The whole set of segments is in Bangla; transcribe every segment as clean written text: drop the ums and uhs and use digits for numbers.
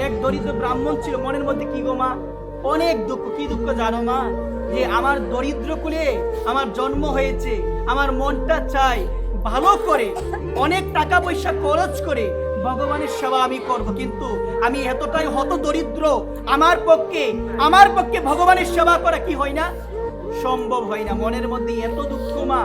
এক দরিদ্র ব্রাহ্মণ ছিল, মনের মধ্যে কি গো মা, অনেক দুঃখ। কি দুঃখ জানো মা? যে আমার দরিদ্র কুলে আমার জন্ম হয়েছে, আমার মনটা চাই ভালো করে অনেক টাকা পয়সা খরচ করে ভগবানের সেবা আমি করব, কিন্তু আমি এতটাই হত দরিদ্র, আমার পক্ষে ভগবানের সেবা করা কি হয় না, সম্ভব হয় না। মনের মধ্যে এত দুঃখ মা,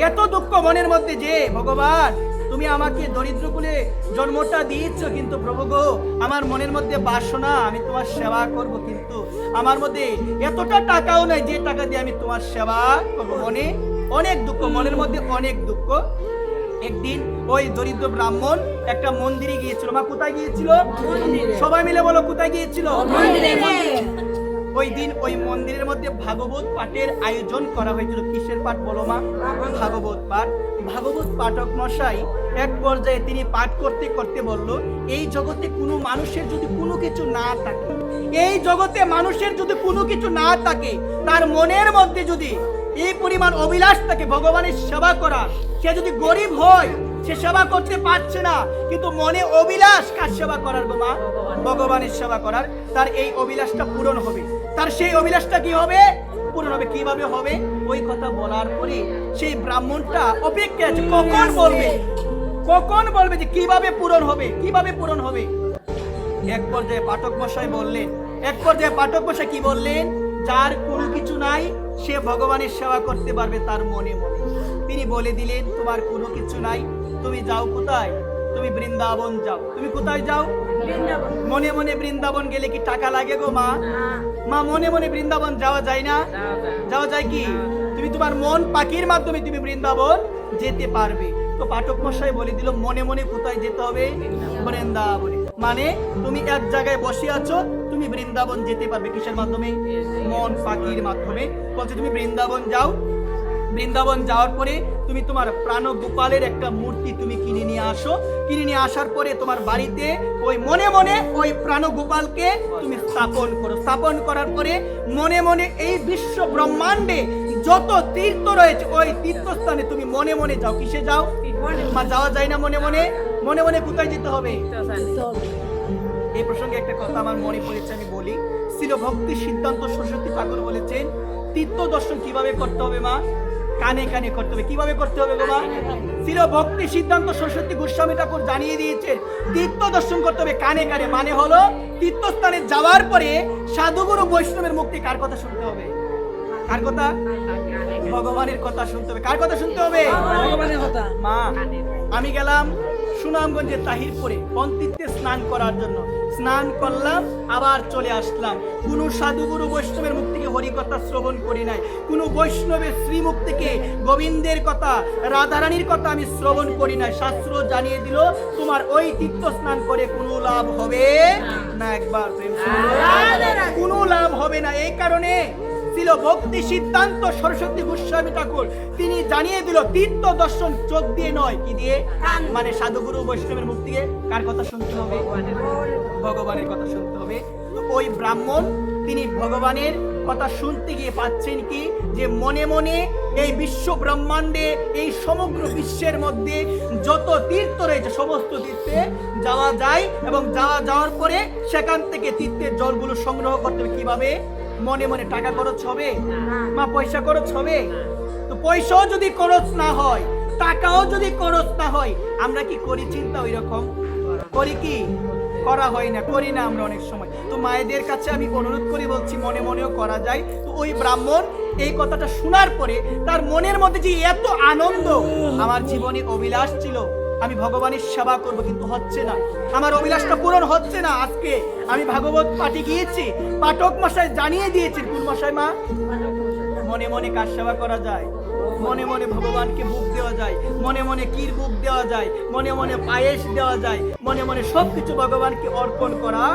এত দুঃখ মনের মধ্যে যে ভগবান তুমি আমাকে দরিদ্র কুলে জন্মটা দিয়েছ, কিন্তু প্রভু গো আমার মনের মধ্যে বাসনা আমি তোমার সেবা করব, কিন্তু আমার মধ্যে এতটা টাকাও নাই যে টাকা দিয়ে আমি তোমার সেবা করব। মনে অনেক দুঃখ, মনের মধ্যে অনেক দুঃখ। একদিন ওই দরিদ্র ব্রাহ্মণ একটা মন্দিরে গিয়েছিল। মা কোথায় গিয়েছিল? সবাই মিলে বলো, কোথায় গিয়েছিল? ওই দিন ওই মন্দিরের মধ্যে ভাগবত পাঠের আয়োজন করা হয়েছিল। কিসের পাঠ বলো মা? ভাগবত পাঠ। ভাগবত পাঠক মশাই এক পর্যায়ে তিনি পাঠ করতে করতে বলল, এই জগতে কোনো মানুষের যদি কোনো কিছু না থাকে, এই জগতে মানুষের যদি কোনো কিছু না থাকে, তার মনের মধ্যে যদি এই পরিমাণ অভিলাষ থাকে ভগবানের সেবা করার, সে যদি গরিব হয়, সে সেবা করতে পারছে না, কিন্তু মনে অভিলাষ কার সেবা করার গো মা? ভগবানের সেবা করার। তার এই অভিলাষটা পূরণ হবে, তার সেই অভিলাষটা কি হবে? পূরণ হবে। কিভাবে হবে? ওই কথা বলার পরে সেই ব্রাহ্মণটা অপেক্ষা আছে, কখন বলবে যে কিভাবে পূরণ হবে, কিভাবে পূরণ হবে। এক পর্যায়ে পাঠক মশাই কি বললেন? যার কোনো কিছু নাই সে ভগবানের সেবা করতে পারবে তার মনে মনে। তিনি বলে দিলেন, তোমার কোনো কিছু নাই, তুমি যাও কোথায়? তুমি বৃন্দাবন যাও। তুমি কোথায় যাও? মনে মনে বৃন্দাবন গেলে কি টাকা লাগে গো মা? মা মনে মনে বৃন্দাবন যাওয়া যায় না? যাওয়া যায় কি? তুমি তোমার মন পাখির মাধ্যমে তুমি বৃন্দাবন যেতে পারবে। তো পাঠক মশাই বলে দিল, মনে মনে কোথায় যেতে হবে? বৃন্দাবনে। মানে তুমি এক জায়গায় বসে আছো, তুমি বৃন্দাবন যেতে পারবে কিসের মাধ্যমে? মন পাখির মাধ্যমে। বলছে তুমি বৃন্দাবন যাও, বৃন্দাবন যাওয়ার পরে তুমি তোমার প্রাণ গোপালের একটা মূর্তি তুমি কিনে নিয়ে আসো, কিনে নিয়ে আসার পরে তোমার বাড়িতে ওই মনে মনে ওই প্রাণ গোপালকে তুমি স্থাপন করো। স্থাপন করার পরে মনে মনে এই বিশ্ব ব্রহ্মাণ্ডে যত তীর্থ রয়েছে ওই তীর্থস্থানে তুমি মনে মনে যাও। কিসে যাও মা? যাওয়া যায় না মনে মনে? মনে মনে কোথায় যেতে হবে? এই প্রসঙ্গে একটা কথা আমার মনে পড়েছে, আমি বলি। শ্রীল ভক্তি সিদ্ধান্ত সরস্বতী ঠাকুর বলেছেন, তীর্থ দর্শন কিভাবে করতে হবে মা? কানে কানে করতে হবে। কিভাবে করতে হবে গো মা? শ্রীল ভক্তি সিদ্ধান্ত সরস্বতী গোস্বামী ঠাকুর জানিয়ে দিয়েছেন, তীর্থ দর্শন করতে হবে কানে কানে। মানে হলো তীর্থস্থানে যাওয়ার পরে সাধুগুরু বৈষ্ণবের মুক্তি কার কথা শুনতে হবে? কার কথা? ভগবানের কথা শুনতে হবে। কার কথা শুনতে হবে? ভগবানের কথা। মা আমি গেলাম সুনামগঞ্জের তাহিরপুরে পন্তীর্থে স্নান করার জন্য। স্নান করলাম, আবার চলে আসলাম। কোন সাধুগুরু বৈষ্ণবের মুখ থেকে হরিকথা শ্রবণ করি নাই, কোন বৈষ্ণবের শ্রীমুখ থেকে গোবিন্দের কথা, রাধারানীর কথা আমি শ্রবণ করি নাই। শাস্ত্র জানিয়ে দিল, তোমার ওই তীর্থ স্নান করে কোনো লাভ হবে না। একবার কোনো লাভ হবে না। এই কারণে ছিল ভক্তি সিদ্ধান্ত সরস্বতী গোস্বামী ঠাকুর তিনি জানিয়ে দিল, তীর্থ দর্শন চোখ দিয়ে নয়, কি দিয়ে? মানে সাধুগুরু বৈষ্ণবের মুখ থেকে কার কথা শুনতে হবে? ভগবানের কথা শুনতে হবে। তো ওই ব্রাহ্মণ তিনি ভগবানের কথা শুনতে গিয়ে পাচ্ছেন কি, যে মনে মনে এই বিশ্ব ব্রহ্মাণ্ডে এই সমগ্র বিশ্বের মধ্যে যত তীর্থ রয়েছে সমস্ত তীর্থে যাওয়া যায়, এবং যাওয়ার পরে সেখান থেকে তীর্থের জলগুলো সংগ্রহ করতে হবে। কিভাবে? মনে মনে। টাকা খরচ হবে মা? পয়সা খরচ হবে? তো পয়সাও যদি খরচ না হয়, টাকাও যদি খরচ না হয়, আমরা কি করি চিন্তা? ওই রকম করি কি? করা হয় না, করি না আমরা অনেক সময়। তো মায়েদের কাছে আমি অনুরোধ করে বলছি, মনে মনেও করা যায়। তো ওই ব্রাহ্মণ এই কথাটা শোনার পরে তার মনের মধ্যে যে এত আনন্দ, আমার জীবনে অভিলাষ ছিল আমি ভগবানের সেবা করব, কিন্তু হচ্ছে না, আমার অভিলাষটা পূরণ হচ্ছে না। আজকে আমি ভাগবত পাঠে গিয়েছি, পাঠক মশাই জানিয়ে দিয়েছেন। কোন মশাই মা? মনে মনে কার সেবা করা যায়? মনে মনে ভগবানকে ভোগ দেওয়া যায়, মনে মনে ক্ষীর ভোগ দেওয়া যায়, মনে মনে পায়েস দেওয়া যায়, মনে মনে সবকিছু ভগবানকে অর্পণ করা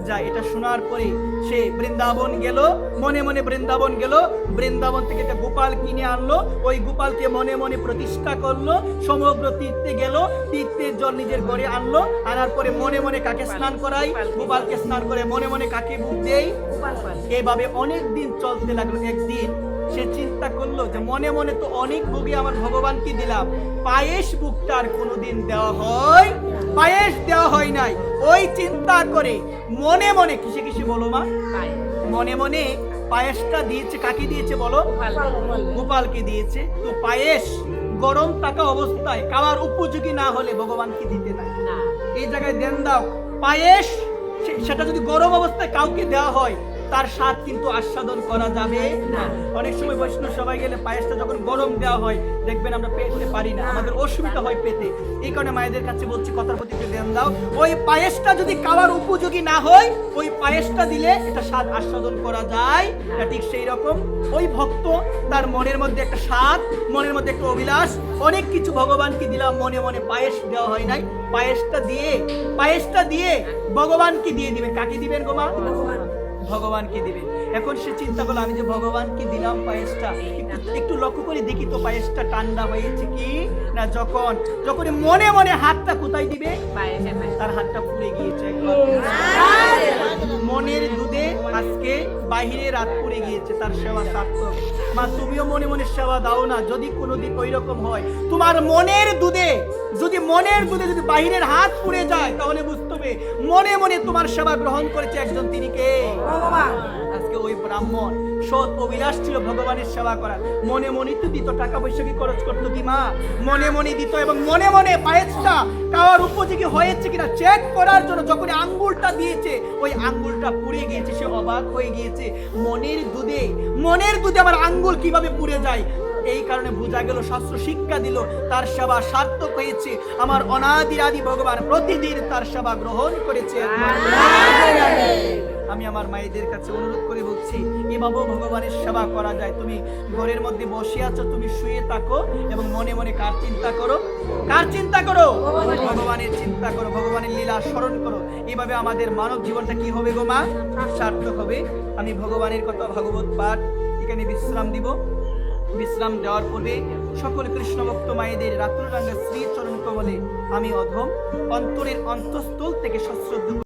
যায়। এটা শোনার পরে সে বৃন্দাবন গেল, মনে মনে বৃন্দাবন গেল, বৃন্দাবন থেকে একটা গোপাল কিনে আনলো, ওই গোপালকে মনে মনে প্রতিষ্ঠা করলো, সমগ্র তীর্থে গেল, তীর্থের জল নিজের ঘরে আনলো, আনার পরে মনে মনে কাকে স্নান করাই? গোপালকে স্নান করে। মনে মনে কাকে ভোগ দেই? এভাবে অনেক দিন চলতে লাগলো। একদিন সে চিন্তা করলো যে মনে মনে তো অনেক ভোগই আমার ভগবানকে দিলাম, পায়েস ভোগটা আর কোনোদিন দেওয়া হয়? পায়েস দেওয়া হয় নাই। ওই চিন্তা করে মনে মনে কিসে কিসে বলো মা, মনে মনে পায়েসটা দিয়েছে। কাকে দিয়েছে বলো? গোপালকে দিয়েছে। তো পায়েস গরম থাকা অবস্থায় খাওয়ার উপযোগী না হলে ভগবানকে দিতে নাই। এই জায়গায় দেন দাও পায়েস, সেটা যদি গরম অবস্থায় কাউকে দেওয়া হয় তার স্বাদ কিন্তু আস্বাদন করা যাবে না। অনেক সময় বৈষ্ণব সবাই গেলে পায়েসটা যখন গরম দেওয়া হয় দেখবেন আমরা পেতে পারি না, আমাদের অসুবিধা হয় পেতে। এই কারণে মায়েদের কাছে বলছি কথার প্রতি একটু ধ্যান দাও। ওই পায়েসটা যদি খাওয়ার উপযোগী না হয় ওই পায়েসটা দিলে এটা স্বাদ আস্বাদন করা যায় না। ঠিক সেই রকম ওই ভক্ত তার মনের মধ্যে একটা স্বাদ, মনের মধ্যে একটা অভিলাষ, অনেক কিছু ভগবানকে দিলাম, মনে মনে পায়েস দেওয়া হয় নাই। পায়েসটা দিয়ে ভগবানকে দিয়ে দিবেন। কাকে দিবেন গো মা? ভগবানকে দিবে। এখন সে চিন্তা করলো আমি যে ভগবানকে দিলাম পায়েসটা, একটু লক্ষ্য করে দেখি তো পায়েসটা ঠান্ডা হয়েছে কি না। যখন মনে মনে হাতটা কোথায় দিবে, তার হাতটা পুড়ে গিয়েছে। মনের দুধে আজকে বাহিরে রাত পুড়ে গিয়েছে, তার সেবা সার্থক। মা তুমিও মনে মনে সেবা দাও না। যদি কোনোদিন ওই রকম হয় তোমার মনের দুধে যদি বাহিরের হাত পুড়ে যায় তাহলে বুঝতে হবে মনে মনে তোমার সেবা গ্রহণ করেছে একজন, তিনি কে? ভগবান। আজকে ওই ব্রাহ্মণ সৎ অভিলাষ ছিল ভগবানের সেবা করার, মনে মনে তো দিত, টাকা পয়সা কি খরচ করতো কি মা? মনে মনে দিত এবং মনে মনে পায়েসটা খাওয়ার উপযোগী হয়েছে কিনা চেক করার জন্য যখন আঙ্গুলটা দিয়েছে ওই আঙ্গুলটা পুড়ে গিয়েছে, সে অবাক হয়ে গিয়েছে। মনের দুধে আমার আঙ্গুল কিভাবে পুড়ে যায়? এই কারণে বোঝা গেল, শাস্ত্র শিক্ষা দিল তার সেবা সার্থক হয়েছে। আমার অনাদির আদি ভগবান প্রতিদিন তার সেবা গ্রহণ করেছে। আমি আমার মায়েদের কাছে অনুরোধ করে বলছি এভাবেও ভগবানের সেবা করা যায়। তুমি ঘরের মধ্যে বসে আছো, তুমি শুয়ে থাকো এবং মনে মনে কার চিন্তা করো? ভগবানের চিন্তা করো, ভগবানের লীলা স্মরণ করো। এইভাবে আমাদের মানব জীবনটা কি হবে গো মা? সার্থক হবে। আমি ভগবানের কথা ভাগবত পাঠ এখানে বিশ্রাম দিব। বিশ্রাম দেওয়ার পূর্বে সকল কৃষ্ণ ভক্ত মায়েদের রাত্ররাঙ্গা শ্রী চরণ কমলে আমি অধম অন্তরের অন্তঃস্থল থেকে সশ্রদ্ধ